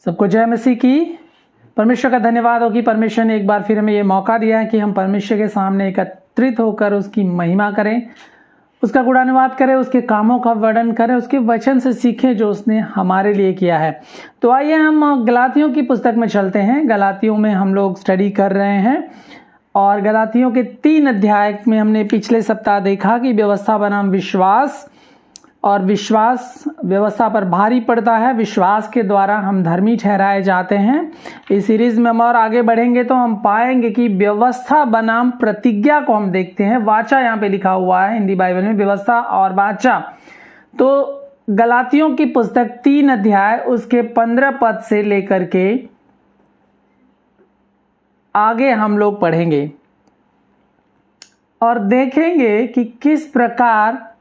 सबको जय मसीह की। परमेश्वर का धन्यवाद हो कि परमेश्वर ने एक बार फिर हमें ये मौका दिया है कि हम परमेश्वर के सामने एकत्रित होकर उसकी महिमा करें, उसका गुणानुवाद करें, उसके कामों का वर्णन करें, उसके वचन से सीखें जो उसने हमारे लिए किया है। तो आइए हम गलातियों की पुस्तक में चलते हैं। गलातियों में हम लोग स्टडी कर रहे हैं और गलातियों के 3 अध्याय में हमने पिछले सप्ताह देखा कि व्यवस्था बनाम विश्वास, और विश्वास व्यवस्था पर भारी पड़ता है। विश्वास के द्वारा हम धर्मी ठहराए जाते हैं। इस सीरीज में हम और आगे बढ़ेंगे तो हम पाएंगे कि व्यवस्था बनाम प्रतिज्ञा को हम देखते हैं। वाचा यहाँ पे लिखा हुआ है हिंदी बाइबल में, व्यवस्था और वाचा। तो गलातियों की पुस्तक 3 अध्याय उसके 15 पद से लेकर के आगे हम लोग पढ़ेंगे और देखेंगे कि किस प्रकार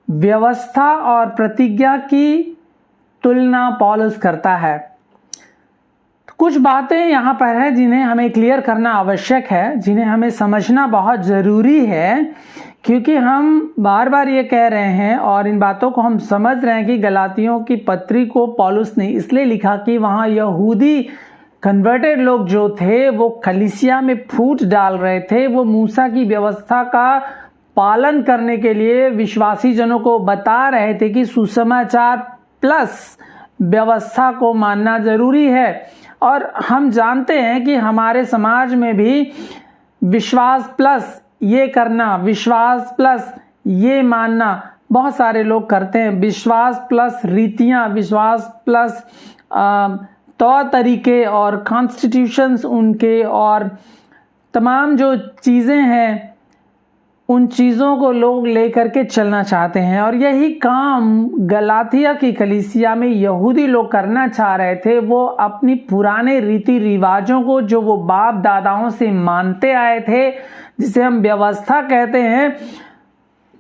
व्यवस्था और प्रतिज्ञा की तुलना पौलुस करता है। कुछ बातें यहाँ पर है जिन्हें हमें क्लियर करना आवश्यक है, जिन्हें हमें समझना बहुत ज़रूरी है, क्योंकि हम बार बार ये कह रहे हैं और इन बातों को हम समझ रहे हैं कि गलातियों की पत्री को पौलुस ने इसलिए लिखा कि वहाँ यहूदी कन्वर्टेड लोग जो थे वो कलीसिया में फूट डाल रहे थे। वो मूसा की व्यवस्था का पालन करने के लिए विश्वासी जनों को बता रहे थे कि सुसमाचार प्लस व्यवस्था को मानना जरूरी है। और हम जानते हैं कि हमारे समाज में भी विश्वास प्लस ये करना, विश्वास प्लस ये मानना बहुत सारे लोग करते हैं। विश्वास प्लस रीतियां, विश्वास प्लस तौर तरीके और कॉन्स्टिट्यूशंस उनके और तमाम जो चीज़ें हैं उन चीज़ों को लोग लेकर के चलना चाहते हैं। और यही काम गलातिया की कलीसिया में यहूदी लोग करना चाह रहे थे। वो अपनी पुराने रीति रिवाजों को जो वो बाप दादाओं से मानते आए थे, जिसे हम व्यवस्था कहते हैं,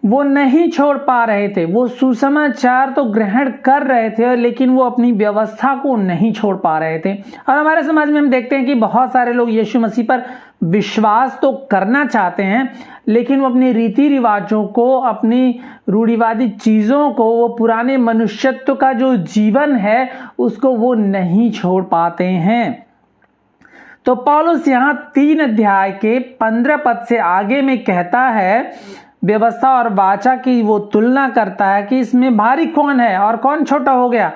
वो नहीं छोड़ पा रहे थे। वो सुसमाचार तो ग्रहण कर रहे थे लेकिन वो अपनी व्यवस्था को नहीं छोड़ पा रहे थे। और हमारे समाज में हम देखते हैं कि बहुत सारे लोग यीशु मसीह पर विश्वास तो करना चाहते हैं लेकिन वो अपनी रीति रिवाजों को, अपनी रूढ़िवादी चीज़ों को, वो पुराने मनुष्यत्व का जो जीवन है उसको वो नहीं छोड़ पाते हैं। तो पौलुस यहाँ 3 अध्याय के 15 पद से आगे में कहता है, व्यवस्था और वाचा की वो तुलना करता है कि इसमें भारी कौन है और कौन छोटा हो गया।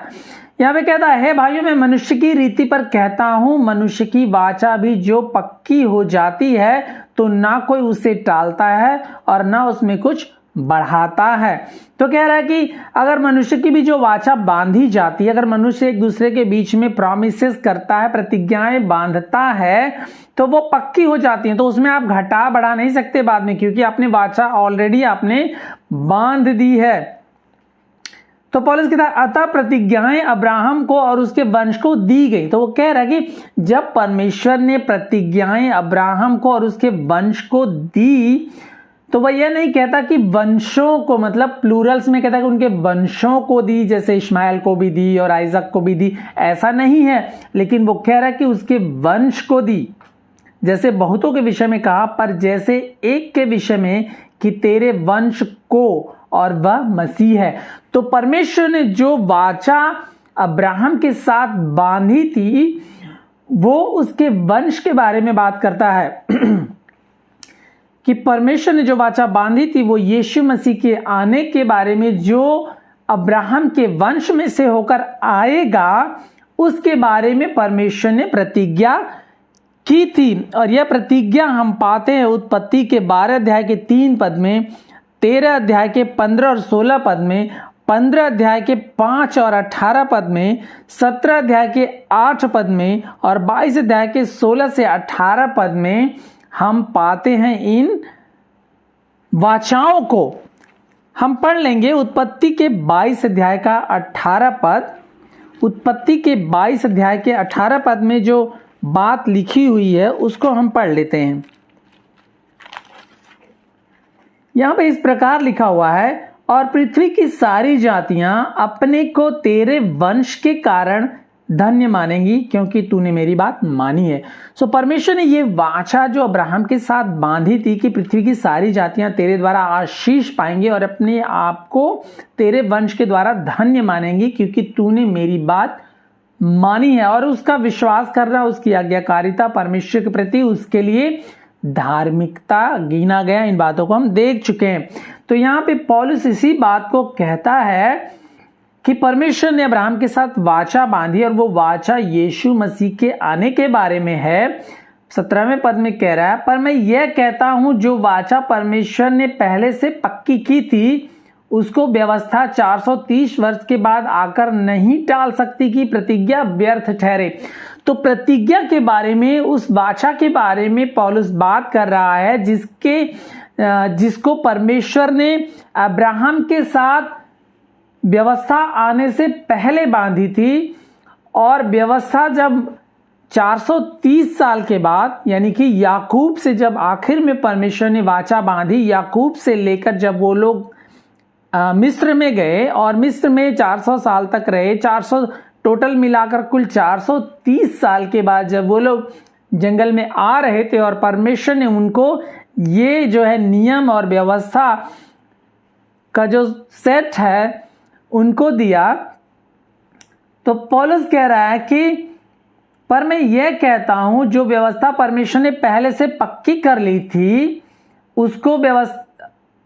यहाँ पे कहता है, भाइयों मैं मनुष्य की रीति पर कहता हूँ, मनुष्य की वाचा भी जो पक्की हो जाती है तो ना कोई उसे टालता है और ना उसमें कुछ बढ़ाता है। तो कह रहा है कि अगर मनुष्य की भी जो वाचा बांधी जाती है, अगर मनुष्य एक दूसरे के बीच में प्रॉमिसेस करता है, प्रतिज्ञाएं बांधता है, तो वो पक्की हो जाती हैं। तो उसमें आप घटा बढ़ा नहीं सकते बाद में, क्योंकि आपने वाचा ऑलरेडी आपने बांध दी है। तो पौलुस कहता है, अतः प्रतिज्ञाएं अब्राहम को और उसके वंश को दी गई। तो वो कह रहा है कि जब परमेश्वर ने प्रतिज्ञाएं अब्राहम को और उसके वंश को दी तो वह यह नहीं कहता कि वंशों को, मतलब प्लूरल्स में कहता है कि उनके वंशों को दी, जैसे इश्माइल को भी दी और आइजक को भी दी, ऐसा नहीं है। लेकिन वो कह रहा है कि उसके वंश को दी, जैसे बहुतों के विषय में कहा, पर जैसे एक के विषय में कि तेरे वंश को, और वह मसीह है। तो परमेश्वर ने जो वाचा अब्राहम के साथ बांधी थी वो उसके वंश के बारे में बात करता है कि परमेश्वर ने जो वाचा बांधी थी वो यीशु मसीह के आने के बारे में, जो अब्राहम के वंश में से होकर आएगा, उसके बारे में परमेश्वर ने प्रतिज्ञा की थी। और यह प्रतिज्ञा हम पाते हैं उत्पत्ति के 12 अध्याय के 3 पद में, 13 अध्याय के 15 और 16 पद में, 15 अध्याय के 5 और 18 पद में, 17 अध्याय के 8 पद में और 22 अध्याय के 16 से 18 पद में हम पाते हैं इन वाचाओं को। हम पढ़ लेंगे उत्पत्ति के 22 अध्याय का 18 पद। उत्पत्ति के 22 अध्याय के 18 पद में जो बात लिखी हुई है उसको हम पढ़ लेते हैं। यहां पे इस प्रकार लिखा हुआ है, और पृथ्वी की सारी जातियां अपने को तेरे वंश के कारण धन्य मानेंगी क्योंकि तूने मेरी बात मानी है। सो परमेश्वर ने ये वाचा जो अब्राहम के साथ बांधी थी कि पृथ्वी की सारी जातियां तेरे द्वारा आशीष पाएंगी और अपने आप को तेरे वंश के द्वारा धन्य मानेंगी क्योंकि तूने मेरी बात मानी है और उसका विश्वास करना, उसकी आज्ञाकारिता परमेश्वर के प्रति उसके लिए धार्मिकता गिना गया। इन बातों को हम देख चुके हैं। तो यहाँ पे पौलुस इसी बात को कहता है कि परमेश्वर ने अब्राहम के साथ वाचा बांधी और वो वाचा यीशु मसीह के आने के बारे में है। 17वें पद में कह रहा है, पर मैं यह कहता हूं जो वाचा परमेश्वर ने पहले से पक्की की थी उसको व्यवस्था 430 वर्ष के बाद आकर नहीं टाल सकती कि प्रतिज्ञा व्यर्थ ठहरे। तो प्रतिज्ञा के बारे में, उस वाचा के बारे में पौलुस बात कर रहा है जिसको परमेश्वर ने अब्राहम के साथ व्यवस्था आने से पहले बांधी थी। और व्यवस्था जब 430 साल के बाद, यानी कि याकूब से जब आखिर में परमेश्वर ने वाचा बांधी, याकूब से लेकर जब वो लोग मिस्र में गए और मिस्र में 400 साल तक रहे, 400 टोटल मिलाकर कुल 430 साल के बाद जब वो लोग जंगल में आ रहे थे और परमेश्वर ने उनको ये जो है नियम और व्यवस्था का जो सेट है उनको दिया, तो पौलुस कह रहा है कि पर मैं यह कहता हूं जो व्यवस्था परमेश्वर ने पहले से पक्की कर ली थी उसको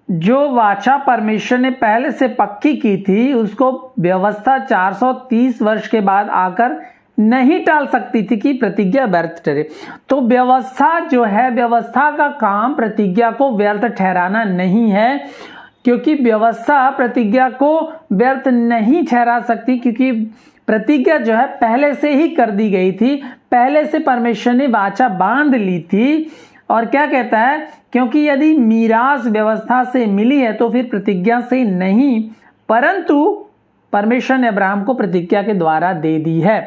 जो वाचा परमेश्वर ने पहले से पक्की की थी उसको व्यवस्था 430 वर्ष के बाद आकर नहीं टाल सकती थी कि प्रतिज्ञा व्यर्थ ठहरे। तो व्यवस्था जो है, व्यवस्था का काम प्रतिज्ञा को व्यर्थ ठहराना नहीं है, क्योंकि व्यवस्था प्रतिज्ञा को व्यर्थ नहीं ठहरा सकती, क्योंकि प्रतिज्ञा जो है पहले से ही कर दी गई थी, पहले से परमेश्वर ने वाचा बांध ली थी। और क्या कहता है, क्योंकि यदि मीरास व्यवस्था से मिली है तो फिर प्रतिज्ञा से नहीं, परंतु परमेश्वर ने अब्राहम को प्रतिज्ञा के द्वारा दे दी है।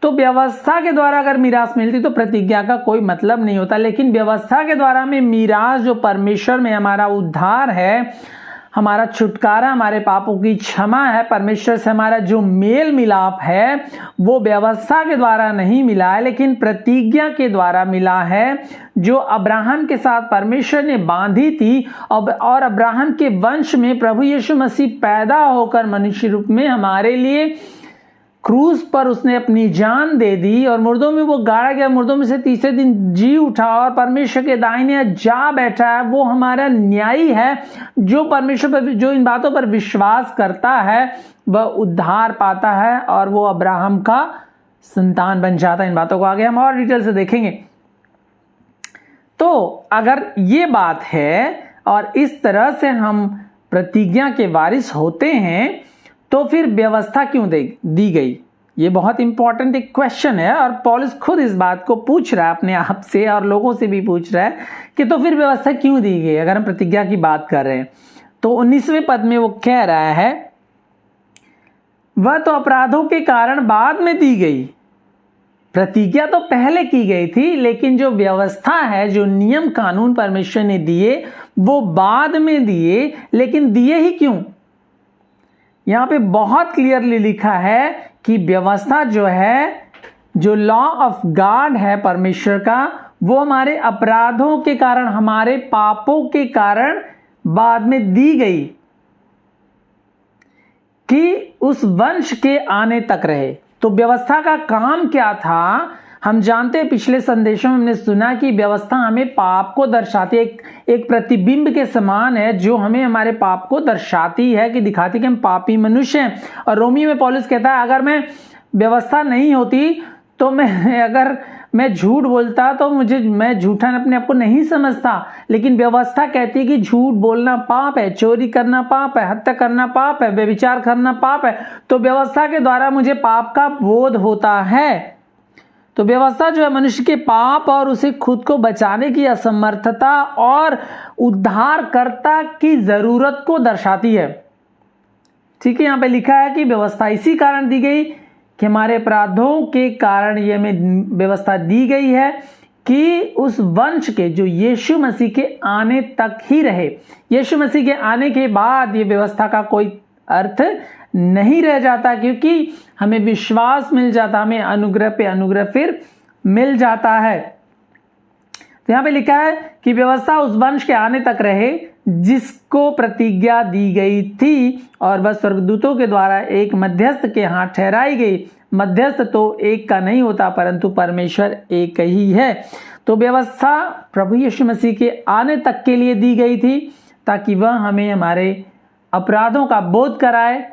तो व्यवस्था के द्वारा अगर मीरास मिलती तो प्रतिज्ञा का कोई मतलब नहीं होता, लेकिन व्यवस्था के द्वारा में मीरास जो परमेश्वर में हमारा उद्धार है, हमारा छुटकारा, हमारे पापों की क्षमा है, परमेश्वर से हमारा जो मेल मिलाप है वो व्यवस्था के द्वारा नहीं मिला है लेकिन प्रतिज्ञा के द्वारा मिला है, जो अब्राहम के साथ परमेश्वर ने बांधी थी। और अब्राहम के वंश में प्रभु यीशु मसीह पैदा होकर मनुष्य रूप में हमारे लिए क्रूस पर उसने अपनी जान दे दी और मुर्दों में वो गाड़ा गया, मुर्दों में से तीसरे दिन जी उठा और परमेश्वर के दाहिने जा बैठा है। वो हमारा न्यायी है, जो परमेश्वर पर, जो इन बातों पर विश्वास करता है वह उद्धार पाता है और वो अब्राहम का संतान बन जाता है। इन बातों को आगे हम और डिटेल से देखेंगे। तो अगर ये बात है और इस तरह से हम प्रतिज्ञा के वारिस होते हैं तो फिर व्यवस्था क्यों दी गई? ये बहुत इंपॉर्टेंट एक क्वेश्चन है और पौलुस खुद इस बात को पूछ रहा है अपने आप से और लोगों से भी पूछ रहा है कि तो फिर व्यवस्था क्यों दी गई अगर हम प्रतिज्ञा की बात कर रहे हैं। तो 19वें पद में वो कह रहा है, वह तो अपराधों के कारण बाद में दी गई, प्रतिज्ञा तो पहले की गई थी, लेकिन जो व्यवस्था है, जो नियम कानून परमेश्वर ने दिए वो बाद में दिए। लेकिन दिए ही क्यों? यहां पे बहुत क्लियरली लिखा है कि व्यवस्था जो है, जो लॉ ऑफ गॉड है परमेश्वर का, वो हमारे अपराधों के कारण, हमारे पापों के कारण बाद में दी गई कि उस वंश के आने तक रहे। तो व्यवस्था का काम क्या था? हम जानते हैं, पिछले संदेशों में हमने सुना कि व्यवस्था हमें पाप को दर्शाती है, एक प्रतिबिंब के समान है जो हमें हमारे पाप को दर्शाती है, कि दिखाती कि हम पापी मनुष्य हैं। और रोमी में पौलुस कहता है, अगर मैं व्यवस्था नहीं होती तो अगर मैं झूठ बोलता तो मैं झूठा अपने आप को नहीं समझता, लेकिन व्यवस्था कहती है कि झूठ बोलना पाप है, चोरी करना पाप है, हत्या करना पाप है, व्यभिचार करना पाप है। तो व्यवस्था के द्वारा मुझे पाप का बोध होता है। तो व्यवस्था जो है मनुष्य के पाप और उसे खुद को बचाने की असमर्थता और उद्धारकर्ता की जरूरत को दर्शाती है। ठीक है, यहां पे लिखा है कि व्यवस्था इसी कारण दी गई कि हमारे अपराधों के कारण ये हमें व्यवस्था दी गई है कि उस वंश के, जो यीशु मसीह के आने तक ही रहे। यीशु मसीह के आने के बाद ये व्यवस्था का कोई अर्थ नहीं रह जाता, क्योंकि हमें विश्वास मिल जाता, हमें अनुग्रह पे अनुग्रह फिर मिल जाता है। तो यहां पे लिखा है कि व्यवस्था उस वंश के आने तक रहे जिसको प्रतिज्ञा दी गई थी और वह स्वर्गदूतों के द्वारा एक मध्यस्थ के हाथ ठहराई गई। मध्यस्थ तो एक का नहीं होता परंतु परमेश्वर एक ही है। तो व्यवस्था प्रभु यीशु मसीह के आने तक के लिए दी गई थी ताकि वह हमें हमारे अपराधों का बोध कराए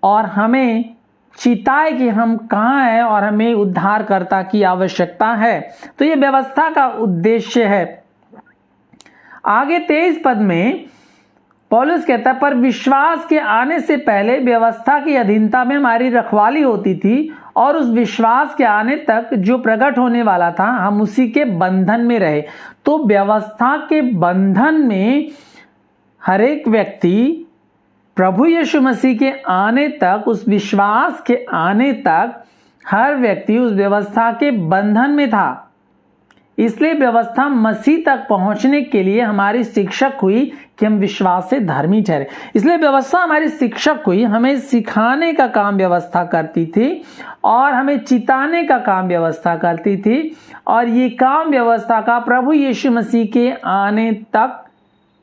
और हमें चिताए कि हम कहाँ हैं और हमें उद्धारकर्ता की आवश्यकता है। तो ये व्यवस्था का उद्देश्य है। आगे 23 पद में पौलुस कहता है, पर विश्वास के आने से पहले व्यवस्था की अधीनता में हमारी रखवाली होती थी और उस विश्वास के आने तक जो प्रकट होने वाला था हम उसी के बंधन में रहे। तो व्यवस्था के बंधन में हर एक व्यक्ति प्रभु यीशु मसीह के आने तक, उस विश्वास के आने तक हर व्यक्ति उस व्यवस्था के बंधन में था। इसलिए व्यवस्था मसीह तक पहुंचने के लिए हमारी शिक्षक हुई कि हम विश्वास से धर्मी ठहरे। इसलिए व्यवस्था हमारी शिक्षक हुई, हमें सिखाने का काम व्यवस्था करती थी और हमें चिताने का काम व्यवस्था करती थी। और ये काम व्यवस्था का प्रभु यीशु मसीह के आने तक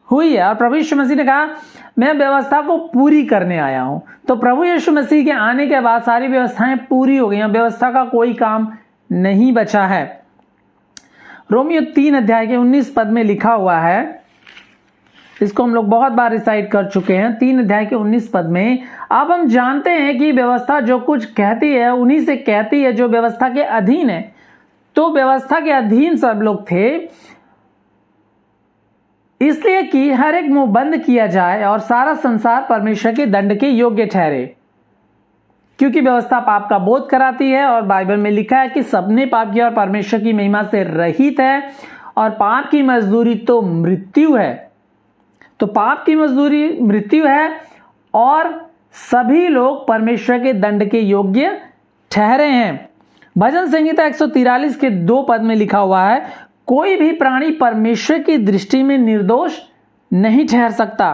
हुई है। और प्रभु यीशु मसीह ने कहा, मैं व्यवस्था को पूरी करने आया हूं। तो प्रभु यीशु मसीह के आने के बाद सारी व्यवस्थाएं पूरी हो गई हैं, व्यवस्था का कोई काम नहीं बचा है। रोमियो 3 अध्याय के 19 पद में लिखा हुआ है, इसको हम लोग बहुत बार रिसाइट कर चुके हैं। 3 अध्याय के 19 पद में, अब हम जानते हैं कि व्यवस्था जो कुछ कहती है उन्हीं से कहती है जो व्यवस्था के अधीन है। तो व्यवस्था के अधीन सब लोग थे इसलिए कि हर एक मुंह बंद किया जाए और सारा संसार परमेश्वर के दंड के योग्य ठहरे, क्योंकि व्यवस्था पाप का बोध कराती है। और बाइबल में लिखा है कि सबने पाप किया और परमेश्वर की महिमा से रहित है और पाप की मजदूरी तो मृत्यु है। तो पाप की मजदूरी मृत्यु है और सभी लोग परमेश्वर के दंड के योग्य ठहरे हैं। भजन संहिता 143 के 2 पद में लिखा हुआ है, कोई भी प्राणी परमेश्वर की दृष्टि में निर्दोष नहीं ठहर सकता।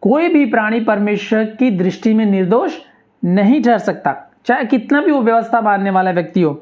कोई भी प्राणी परमेश्वर की दृष्टि में निर्दोष नहीं ठहर सकता, चाहे कितना भी वो व्यवस्था मानने वाला व्यक्ति हो।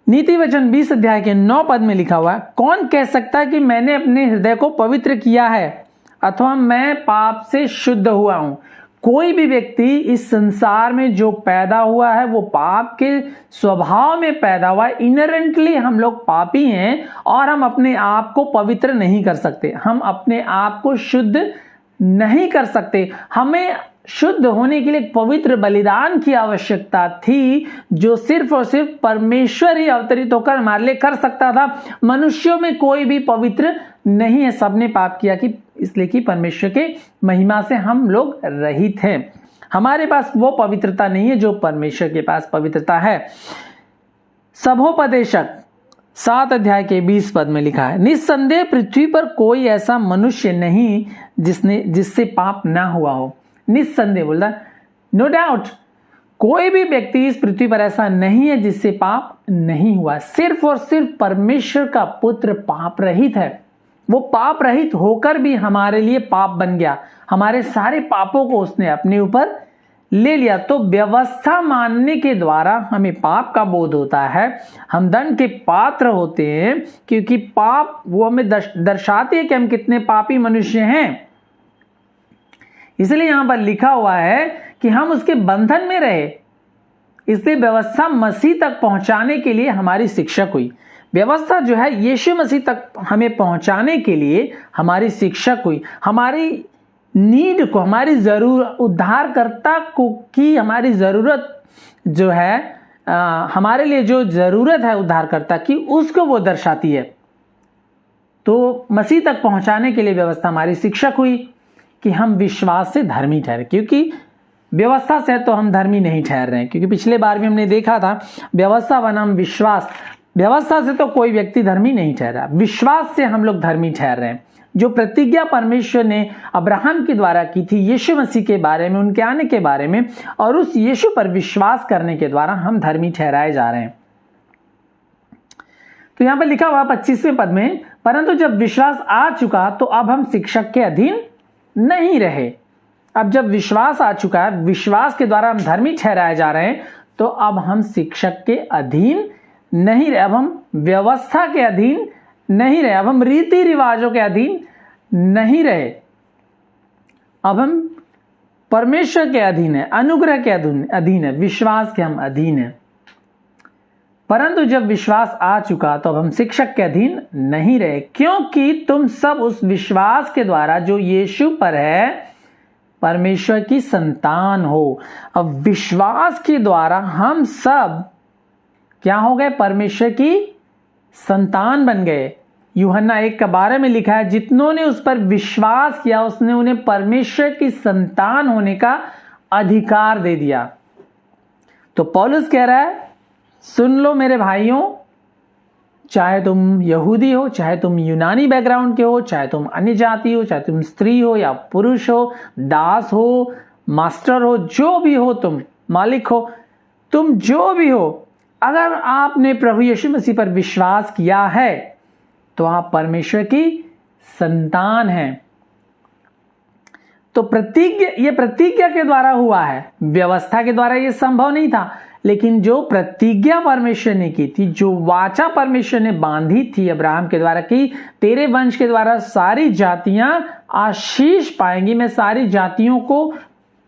नीति वचन 20 अध्याय के 9 पद में लिखा हुआ है, कौन कह सकता है कि मैंने अपने हृदय को पवित्र किया है अथवा मैं पाप से शुद्ध हुआ हूं। कोई भी व्यक्ति इस संसार में जो पैदा हुआ है वो पाप के स्वभाव में पैदा हुआ है। इनहेरेंटली हम लोग पापी हैं और हम अपने आप को पवित्र नहीं कर सकते, हम अपने आप को शुद्ध नहीं कर सकते। हमें शुद्ध होने के लिए पवित्र बलिदान की आवश्यकता थी जो सिर्फ और सिर्फ परमेश्वर ही अवतरित होकर हमारे लिए कर सकता था। मनुष्यों में कोई भी पवित्र नहीं है, सबने पाप किया कि इसलिए कि परमेश्वर के महिमा से हम लोग रहित हैं। हमारे पास वो पवित्रता नहीं है जो परमेश्वर के पास पवित्रता है। सभोपदेशक 7 अध्याय के 20 पद में लिखा है, निस्संदेह पृथ्वी पर कोई ऐसा मनुष्य नहीं जिससे पाप ना हुआ हो। निस्संदेह बोल रहा, नो डाउट, कोई भी व्यक्ति इस पृथ्वी पर ऐसा नहीं है जिससे पाप नहीं हुआ। सिर्फ और सिर्फ परमेश्वर का पुत्र पाप रहित है। वो पाप रहित होकर भी हमारे लिए पाप बन गया, हमारे सारे पापों को उसने अपने ऊपर ले लिया। तो व्यवस्था मानने के द्वारा हमें पाप का बोध होता है, हम दंड के पात्र होते हैं, क्योंकि पाप वो हमें दर्शाती है कि हम कितने पापी मनुष्य हैं। इसलिए यहां पर लिखा हुआ है कि हम उसके बंधन में रहे। इसलिए व्यवस्था मसीह तक पहुंचाने के लिए हमारी शिक्षक हुई। व्यवस्था जो है यीशु मसीह तक हमें पहुंचाने के लिए हमारी शिक्षक हुई। हमारी नीड को, हमारी उद्धारकर्ता को की हमारी जरूरत जो है, हमारे लिए जो जरूरत है उद्धारकर्ता की, उसको वो दर्शाती है। तो मसीह तक पहुंचाने के लिए व्यवस्था हमारी शिक्षक हुई कि हम विश्वास से धर्मी ठहरे, क्योंकि व्यवस्था से तो हम धर्मी नहीं ठहर रहे हैं। क्योंकि पिछले बार भी हमने देखा था व्यवस्था बनाम विश्वास, व्यवस्था से तो कोई व्यक्ति धर्मी नहीं ठहरा, विश्वास से हम लोग धर्मी ठहर रहे हैं। जो प्रतिज्ञा परमेश्वर ने अब्राहम के द्वारा की थी यीशु मसीह के बारे में, उनके आने के बारे में, और उस यीशु पर विश्वास करने के द्वारा हम धर्मी ठहराए जा रहे हैं। तो यहां पर लिखा हुआ 25वें पद में, परंतु जब विश्वास आ चुका तो अब हम शिक्षक के अधीन नहीं रहे। अब जब विश्वास आ चुका है, विश्वास के द्वारा हम धर्मी ठहराए जा रहे हैं, तो अब हम शिक्षक के अधीन नहीं रहे, अब हम व्यवस्था के अधीन नहीं रहे, अब हम रीति रिवाजों के अधीन नहीं रहे। अब हम परमेश्वर के अधीन है, अनुग्रह के अधीन है, विश्वास के हम अधीन है। परंतु जब विश्वास आ चुका तो अब हम शिक्षक के अधीन नहीं रहे, क्योंकि तुम सब उस विश्वास के द्वारा जो यीशु पर है परमेश्वर की संतान हो। अब विश्वास के द्वारा हम सब क्या हो गए? परमेश्वर की संतान बन गए। यूहन्ना 1 के बारे में लिखा है, जितनों ने उस पर विश्वास किया उसने उन्हें परमेश्वर की संतान होने का अधिकार दे दिया। तो पौलुस कह रहा है, सुन लो मेरे भाइयों, चाहे तुम यहूदी हो, चाहे तुम यूनानी बैकग्राउंड के हो, चाहे तुम अन्य जाति हो, चाहे तुम स्त्री हो या पुरुष हो, दास हो, मास्टर हो, जो भी हो, तुम मालिक हो, तुम जो भी हो, अगर आपने प्रभु यीशु मसीह पर विश्वास किया है तो आप परमेश्वर की संतान हैं। तो ये प्रतिज्ञा के द्वारा हुआ है, व्यवस्था के द्वारा ये संभव नहीं था। लेकिन जो प्रतिज्ञा परमेश्वर ने की थी, जो वाचा परमेश्वर ने बांधी थी अब्राहम के द्वारा कि तेरे वंश के द्वारा सारी जातियां आशीष पाएंगी, मैं सारी जातियों को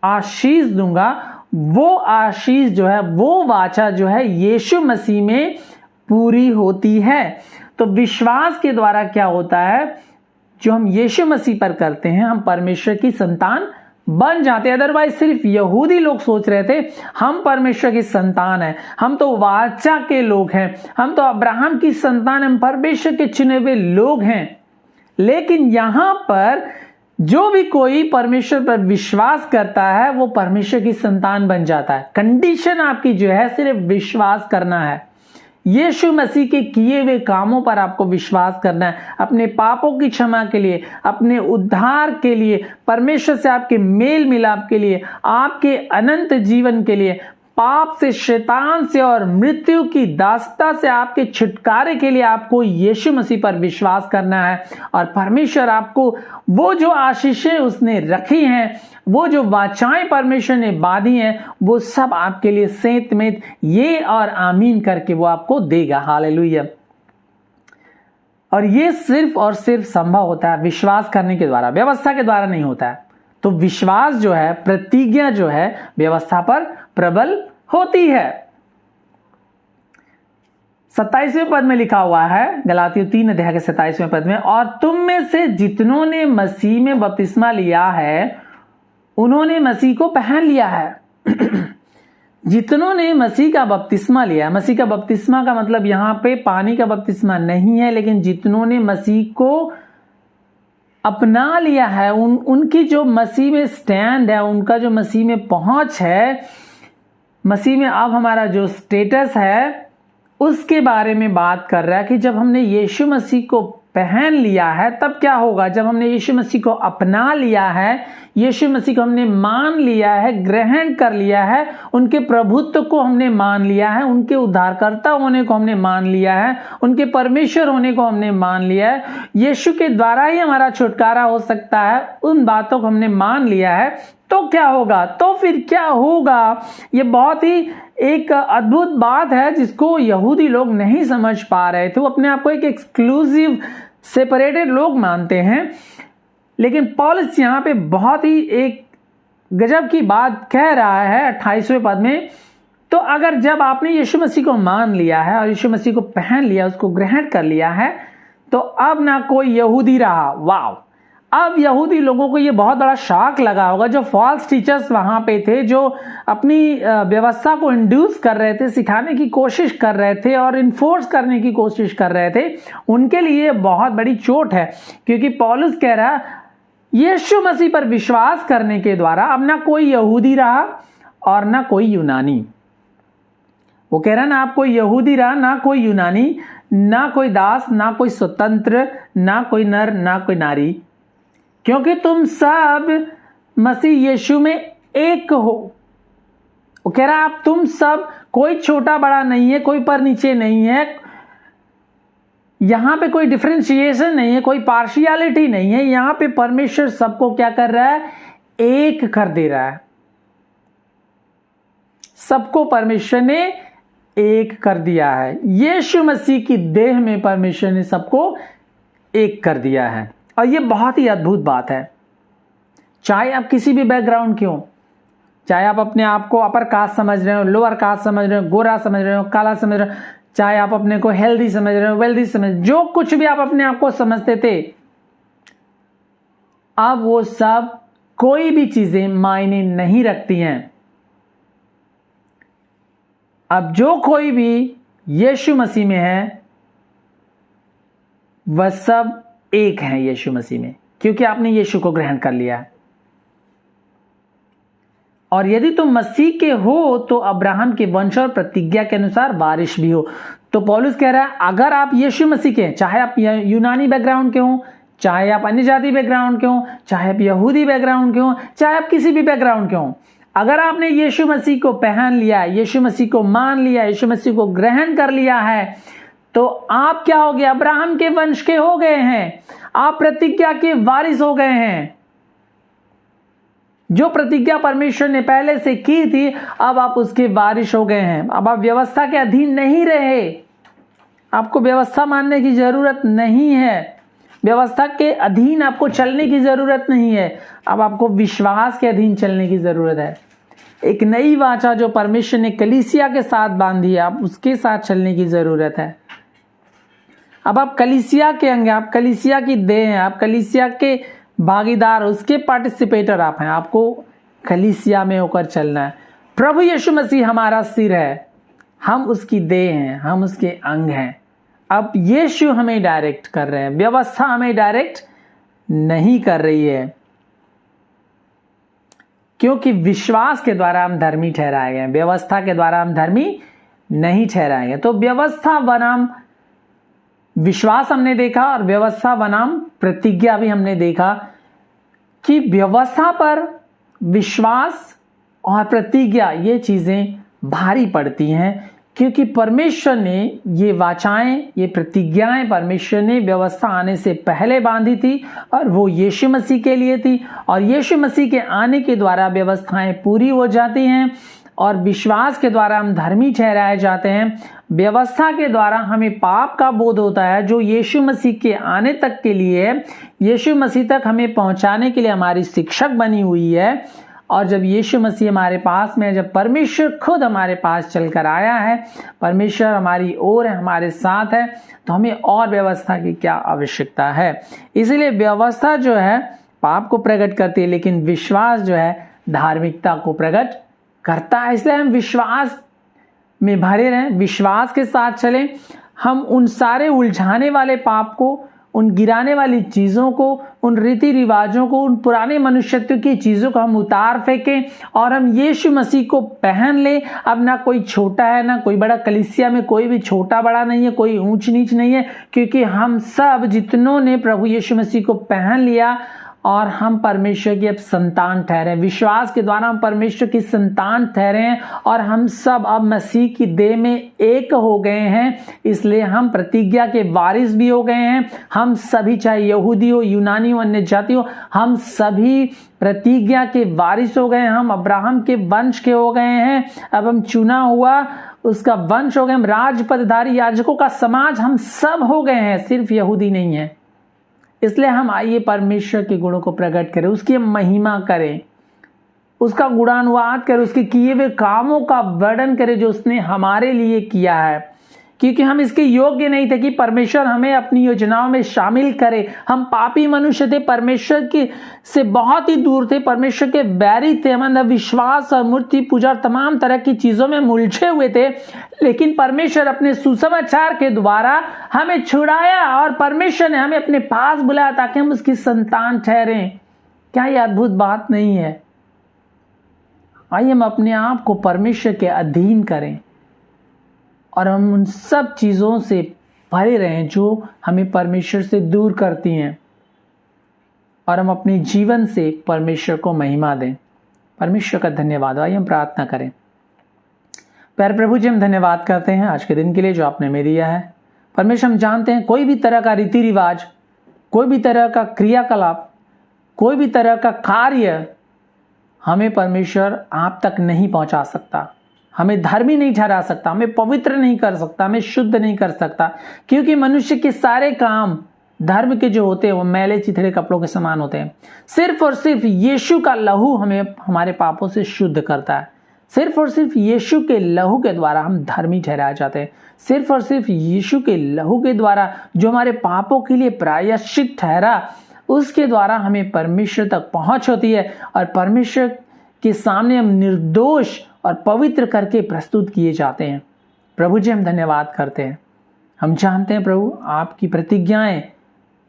आशीष दूंगा, वो आशीष जो है, वो वाचा जो है यीशु मसीह में पूरी होती है। तो विश्वास के द्वारा क्या होता है, जो हम यीशु मसीह पर करते हैं, हम परमेश्वर की संतान बन जाते हैं। अदरवाइज सिर्फ यहूदी लोग सोच रहे थे हम परमेश्वर की संतान हैं, हम तो वाचा के लोग हैं, हम तो अब्राहम की संतान, हम परमेश्वर के चुने हुए लोग हैं। लेकिन यहां पर जो भी कोई परमेश्वर पर विश्वास करता है वो परमेश्वर की संतान बन जाता है। कंडीशन आपकी जो है सिर्फ विश्वास करना है, यीशु मसीह के किए हुए कामों पर आपको विश्वास करना है, अपने पापों की क्षमा के लिए, अपने उद्धार के लिए, परमेश्वर से आपके मेल मिलाप के लिए, आपके अनंत जीवन के लिए, पाप से, शैतान से और मृत्यु की दासता से आपके छुटकारे के लिए आपको यीशु मसीह पर विश्वास करना है। और परमेश्वर आपको वो जो आशीषें उसने रखी हैं, वो जो वाचाएं परमेश्वर ने बांधी हैं, वो सब आपके लिए सेंत में ये और आमीन करके वो आपको देगा। हालेलुया। और ये सिर्फ और सिर्फ संभव होता है विश्वास करने के द्वारा, व्यवस्था के द्वारा नहीं होता है। तो विश्वास जो है, प्रतिज्ञा जो है, व्यवस्था पर प्रबल होती है। 27वें पद में लिखा हुआ है, गलातियों 3 अध्याय के 27वें पद में, और तुम में से जितनों ने मसीह में बपतिस्मा लिया है उन्होंने मसीह को पहन लिया है। जितनों ने मसीह का बपतिस्मा लिया, मसीह का बपतिस्मा का मतलब यहां पे पानी का बपतिस्मा नहीं है, लेकिन जितनों ने मसीह को अपना लिया है, उनकी जो मसीह में स्टैंड है, उनका जो मसीह में पहुंच है, मसीह में अब हमारा जो स्टेटस है, उसके बारे में बात कर रहा है कि जब हमने यीशु मसीह को पहन लिया है तब क्या होगा। जब हमने यीशु मसीह को अपना लिया है, यीशु मसीह को हमने मान लिया है, ग्रहण कर लिया है, उनके प्रभुत्व को हमने मान लिया है, उनके उद्धारकर्ता होने को हमने मान लिया है, उनके परमेश्वर होने को हमने मान लिया है, यीशु के द्वारा ही हमारा छुटकारा हो सकता है, उन बातों को हमने मान लिया है, तो क्या होगा, तो फिर क्या होगा। ये बहुत ही एक अद्भुत बात है जिसको यहूदी लोग नहीं समझ पा रहे थे। वो अपने आप को एक एक्सक्लूसिव सेपरेटेड लोग मानते हैं, लेकिन पौलुस यहाँ पे बहुत ही एक गजब की बात कह रहा है 28वें पद में। तो अगर जब आपने यीशु मसीह को मान लिया है और यीशु मसीह को पहन लिया, उसको ग्रहण कर लिया है, तो अब ना कोई यहूदी रहा। वाव, अब यहूदी लोगों को ये बहुत बड़ा शॉक लगा होगा। जो फॉल्स टीचर्स वहां पे थे, जो अपनी व्यवस्था को इंड्यूस कर रहे थे, सिखाने की कोशिश कर रहे थे और इन्फोर्स करने की कोशिश कर रहे थे, उनके लिए बहुत बड़ी चोट है। क्योंकि पौलुस कह रहा है यीशु मसीह पर विश्वास करने के द्वारा अब ना कोई यहूदी रहा और ना कोई यूनानी। वो कह रहा ना आप कोई यहूदी रहा, ना कोई यूनानी, ना कोई दास, ना कोई स्वतंत्र, ना कोई नर, ना कोई नारी, क्योंकि तुम सब मसीह यीशु में एक हो। वो कह रहा है आप तुम सब, कोई छोटा बड़ा नहीं है, कोई पर नीचे नहीं है, यहां पे कोई डिफरेंशिएशन नहीं है, कोई पार्शियलिटी नहीं है। यहां पे परमेश्वर सबको क्या कर रहा है, एक कर दे रहा है। सबको परमेश्वर ने एक कर दिया है। यीशु मसीह की देह में परमेश्वर ने सबको एक कर दिया है। और ये बहुत ही अद्भुत बात है। चाहे आप किसी भी बैकग्राउंड के हो, चाहे आप अपने आप को अपर कास्ट समझ रहे हो, लोअर कास्ट समझ रहे हो, गोरा समझ रहे हो, काला समझ रहे हो, चाहे आप अपने को हेल्दी समझ रहे हो, वेल्दी समझ, जो कुछ भी आप अपने आप को समझते थे, अब वो सब कोई भी चीजें मायने नहीं रखती हैं। अब जो कोई भी यीशु मसीह में है वह सब एक है यीशु मसीह में, क्योंकि आपने यीशु को ग्रहण कर लिया है। और यदि तुम मसीह के हो तो अब्राहम के वंश और प्रतिज्ञा के अनुसार वारिस भी हो। तो पौलुस कह रहा है अगर आप यीशु मसीह के हैं, चाहे आप यूनानी बैकग्राउंड के हों, चाहे आप अन्य जाति बैकग्राउंड के हों, चाहे आप यहूदी बैकग्राउंड के हों, चाहे आप किसी भी बैकग्राउंड के हों, अगर आपने यीशु मसीह को पहन लिया, यीशु मसीह को मान लिया, यीशु मसीह को ग्रहण कर लिया है, तो आप क्या हो गए? अब्राहम के वंश के हो गए हैं, आप प्रतिज्ञा के वारिस हो गए हैं। जो प्रतिज्ञा परमेश्वर ने पहले से की थी, अब आप उसके वारिस हो गए हैं। अब आप व्यवस्था के अधीन नहीं रहे, आपको व्यवस्था मानने की जरूरत नहीं है, व्यवस्था के अधीन आपको चलने की जरूरत नहीं है, अब आपको विश्वास के अधीन चलने की जरूरत है। एक नई वाचा जो परमेश्वर ने कलीसिया के साथ बांधी है, आप उसके साथ चलने की जरूरत है। अब आप कलीसिया के अंग, आप कलीसिया की देह हैं, आप कलीसिया के भागीदार, उसके पार्टिसिपेटर आप हैं, आपको कलीसिया में होकर चलना है। प्रभु यीशु मसीह हमारा सिर है, हम उसकी देह हैं, हम उसके अंग हैं। अब यीशु हमें डायरेक्ट कर रहे हैं, व्यवस्था हमें डायरेक्ट नहीं कर रही है, क्योंकि विश्वास के द्वारा हम धर्मी ठहराए गए, व्यवस्था के द्वारा हम धर्मी नहीं ठहराए गए। तो व्यवस्था बनाम विश्वास हमने देखा, और व्यवस्था बनाम प्रतिज्ञा भी हमने देखा कि व्यवस्था पर विश्वास और प्रतिज्ञा ये चीजें भारी पड़ती हैं, क्योंकि परमेश्वर ने ये वाचाएं, ये प्रतिज्ञाएं परमेश्वर ने व्यवस्था आने से पहले बांधी थी, और वो यीशु मसीह के लिए थी, और यीशु मसीह के आने के द्वारा व्यवस्थाएं पूरी हो जाती हैं, और विश्वास के द्वारा हम धर्मी ठहराए जाते हैं। व्यवस्था के द्वारा हमें पाप का बोध होता है, जो यीशु मसीह के आने तक के लिए, यीशु मसीह तक हमें पहुंचाने के लिए हमारी शिक्षक बनी हुई है। और जब यीशु मसीह हमारे पास में, जब परमेश्वर खुद हमारे पास चलकर आया है, परमेश्वर हमारी ओर है, हमारे साथ है, तो हमें और व्यवस्था की क्या आवश्यकता है। इसलिए व्यवस्था जो है पाप को प्रकट करती है, लेकिन विश्वास जो है धार्मिकता को प्रकट करता है। इसलिए हम विश्वास में भरे रहें, विश्वास के साथ चलें। हम उन सारे उलझाने वाले पाप को, उन गिराने वाली चीज़ों को, उन रीति रिवाजों को, उन पुराने मनुष्यत्व की चीज़ों को हम उतार फेंकें, और हम यीशु मसीह को पहन लें। अब ना कोई छोटा है ना कोई बड़ा, कलीसिया में कोई भी छोटा बड़ा नहीं है, कोई ऊंच नीच नहीं है, क्योंकि हम सब जितनों ने प्रभु यीशु मसीह को पहन लिया, और हम परमेश्वर की अब संतान ठहरे, विश्वास के द्वारा हम परमेश्वर की संतान ठहरे हैं, और हम सब अब मसीह की देह में एक हो गए हैं। इसलिए हम प्रतिज्ञा के वारिस भी हो गए हैं। हम सभी, चाहे यहूदी हो, यूनानी हो, अन्य जाति हो, हम सभी प्रतिज्ञा के वारिस हो गए हैं। हम अब्राहम के वंश के हो गए हैं, अब हम चुना हुआ उसका वंश हो गए, हम राजपदधारी याजकों का समाज हम सब हो गए हैं, सिर्फ यहूदी नहीं है। इसलिए हम आइए परमेश्वर के गुणों को प्रकट करें, उसकी महिमा करें, उसका गुणानुवाद करें, उसके किए हुए कामों का वर्णन करें जो उसने हमारे लिए किया है। क्योंकि हम इसके योग्य नहीं थे कि परमेश्वर हमें अपनी योजनाओं में शामिल करे। हम पापी मनुष्य थे, परमेश्वर के से बहुत ही दूर थे, परमेश्वर के बैरी थे, हम अंधविश्वास और मूर्ति पूजा और तमाम तरह की चीजों में उलझे हुए थे। लेकिन परमेश्वर अपने सुसमाचार के द्वारा हमें छुड़ाया, और परमेश्वर ने हमें अपने पास बुलाया ताकि हम उसकी संतान ठहरें। क्या ये अद्भुत बात नहीं है? आइए हम अपने आप को परमेश्वर के अधीन करें, और हम उन सब चीज़ों से भरे रहें जो हमें परमेश्वर से दूर करती हैं, और हम अपने जीवन से परमेश्वर को महिमा दें। परमेश्वर का धन्यवाद। आइए हम प्रार्थना करें। प्यारे प्रभु जी, हम धन्यवाद करते हैं आज के दिन के लिए जो आपने हमें दिया है। परमेश्वर, हम जानते हैं कोई भी तरह का रीति रिवाज, कोई भी तरह का क्रियाकलाप, कोई भी तरह का कार्य हमें परमेश्वर आप तक नहीं पहुंचा सकता, हमें धर्मी नहीं ठहरा सकता, हमें पवित्र नहीं कर सकता, हमें शुद्ध नहीं कर सकता, क्योंकि मनुष्य के सारे काम धर्म के जो होते हैं वो मैले चिथड़े कपड़ों के समान होते हैं। सिर्फ और सिर्फ यीशु का लहू हमें हमारे पापों से शुद्ध करता है। सिर्फ और सिर्फ यीशु के लहू के द्वारा हम धर्मी ठहराए जाते हैं। सिर्फ और सिर्फ यीशु के लहू के द्वारा जो हमारे पापों के लिए प्रायश्चित ठहरा, उसके द्वारा हमें परमेश्वर तक पहुंच होती है और परमेश्वर के सामने हम निर्दोष और पवित्र करके प्रस्तुत किए जाते हैं। प्रभु जी, हम धन्यवाद करते हैं। हम जानते हैं प्रभु, आपकी प्रतिज्ञाएं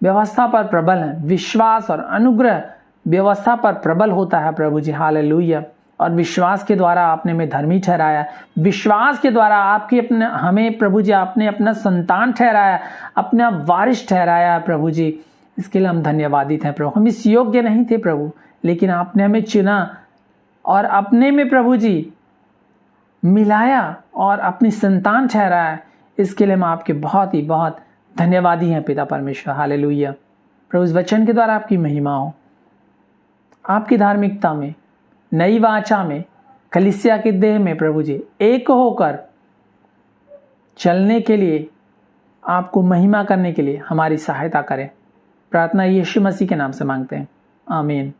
व्यवस्था पर प्रबल हैं। विश्वास और अनुग्रह व्यवस्था पर प्रबल होता है प्रभु जी। हालेलुया। और विश्वास के द्वारा आपने हमें धर्मी ठहराया। विश्वास के द्वारा आपके अपने हमें प्रभु जी आपने अपना संतान ठहराया, अपना वारिस ठहराया प्रभु जी। इसके लिए हम धन्यवादित हैं प्रभु। हम इस योग्य नहीं थे प्रभु, लेकिन आपने हमें चुना और अपने में प्रभु जी मिलाया और अपनी संतान ठहराया। इसके लिए हम आपके बहुत धन्यवादी हैं पिता परमेश्वर। हालेलुया। प्रभु, इस वचन के द्वारा आपकी महिमा हो। आपकी धार्मिकता में, नई वाचा में, कलीसिया के देह में प्रभु जी एक होकर चलने के लिए, आपको महिमा करने के लिए हमारी सहायता करें। प्रार्थना यीशु मसीह के नाम से मांगते हैं, आमीन।